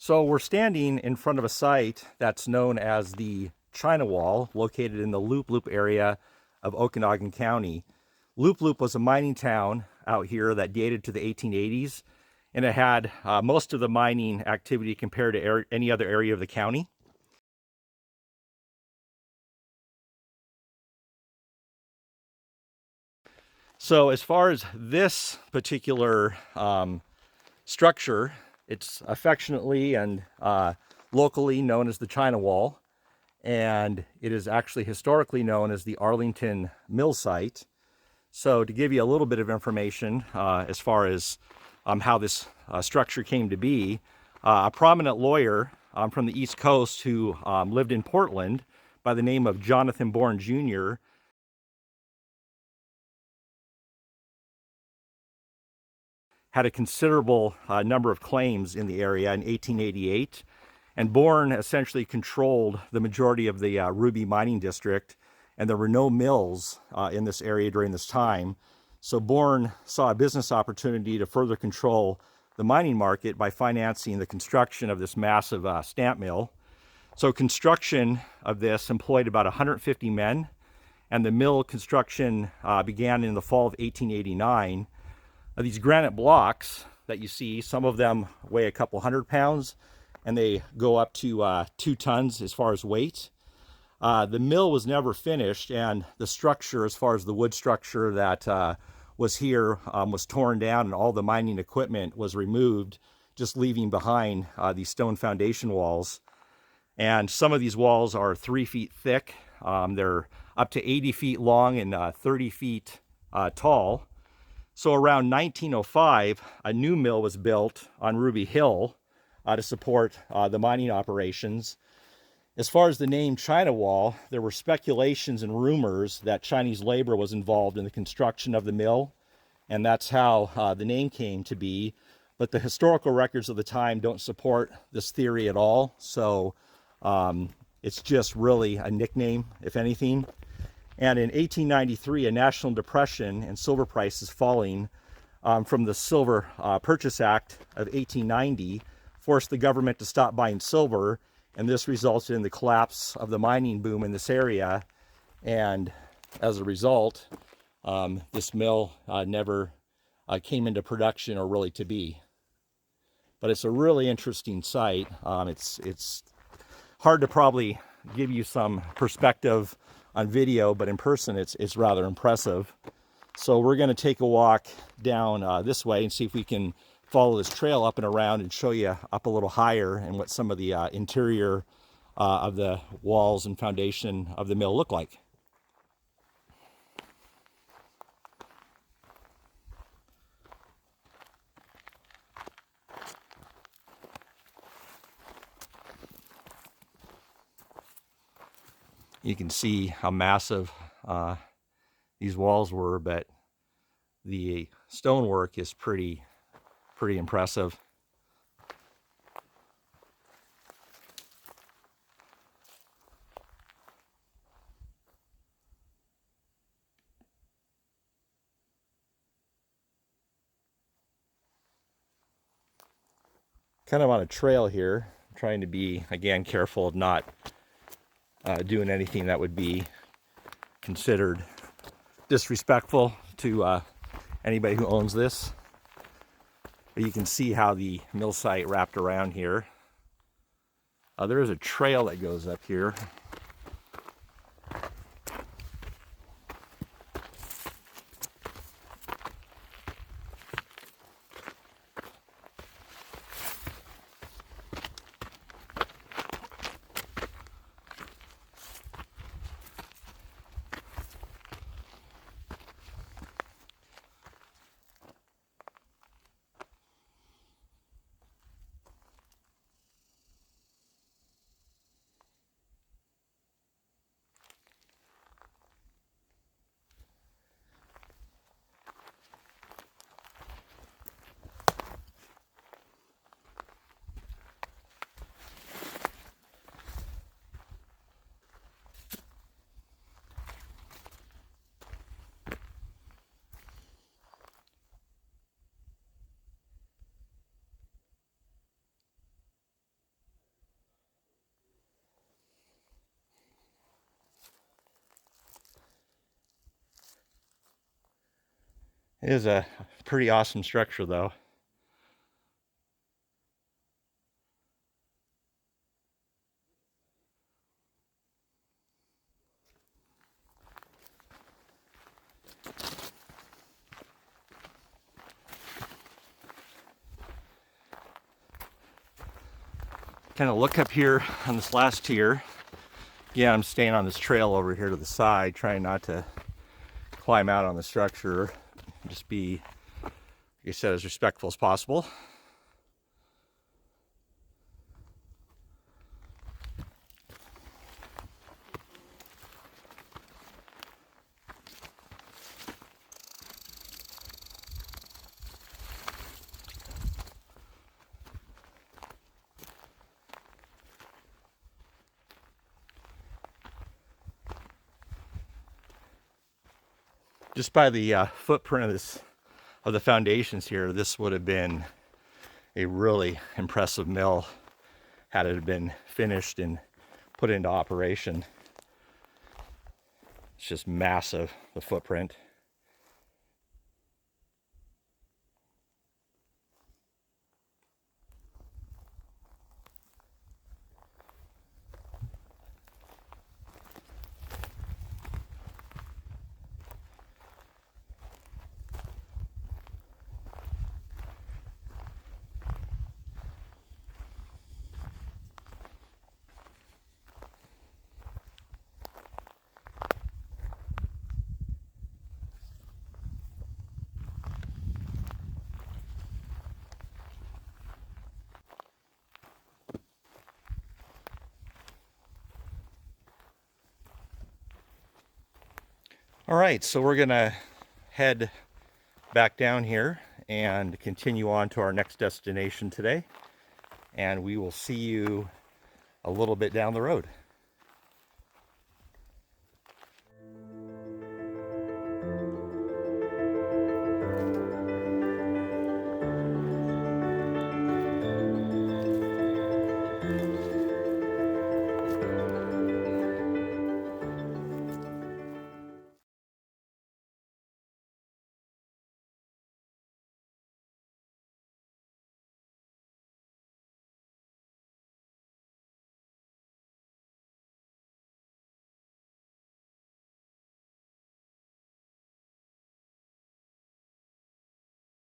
So we're standing in front of a site that's known as the China Wall, located in the Loup Loup area of Okanogan County. Loup Loup was a mining town out here that dated to the 1880s, and it had most of the mining activity compared to any other area of the county. So as far as this particular structure, it's affectionately and locally known as the China Wall, and it is actually historically known as the Arlington mill site. So to give you a little bit of information as far as how this structure came to be, a prominent lawyer from the East Coast who lived in Portland by the name of Jonathan Bourne Jr. had a considerable number of claims in the area in 1888. And Bourne essentially controlled the majority of the Ruby Mining District, and there were no mills in this area during this time. So Bourne saw a business opportunity to further control the mining market by financing the construction of this massive stamp mill. So construction of this employed about 150 men, and the mill construction began in the fall of 1889. These granite blocks that you see, some of them weigh a couple 100 pounds, and they go up to 2 tons as far as weight. The mill was never finished, and the structure, as far as the wood structure that was here, was torn down, and all the mining equipment was removed, just leaving behind these stone foundation walls. And some of these walls are 3 feet thick. They're up to 80 feet long and 30 feet tall. So around 1905, a new mill was built on Ruby Hill to support the mining operations. As far as the name China Wall, there were speculations and rumors that Chinese labor was involved in the construction of the mill, and that's how the name came to be. But the historical records of the time don't support this theory at all, so it's just really a nickname, if anything. And in 1893, a national depression and silver prices falling from the Silver Purchase Act of 1890 forced the government to stop buying silver, and this resulted in the collapse of the mining boom in this area. And as a result, this mill never came into production or really to be. But it's a really interesting site. It's hard to probably give you some perspective on video, but in person it's rather impressive. So we're going to take a walk down this way and see if we can follow this trail up and around and show you up a little higher and what some of the interior of the walls and foundation of the mill look like. You can see how massive these walls were, but the stonework is pretty impressive. Kind of on a trail here, I'm trying to be, again, careful of not doing anything that would be considered disrespectful to anybody who owns this. But you can see how the mill site wrapped around here. There is a trail that goes up here. It is a pretty awesome structure, though. Kind of look up here on this last tier. Yeah, I'm staying on this trail over here to the side, trying not to climb out on the structure. Just be, like I said, as respectful as possible. Just by the footprint of the foundations here, this would have been a really impressive mill had it been finished and put into operation. It's just massive, the footprint. All right, so we're gonna head back down here and continue on to our next destination today. And we will see you a little bit down the road.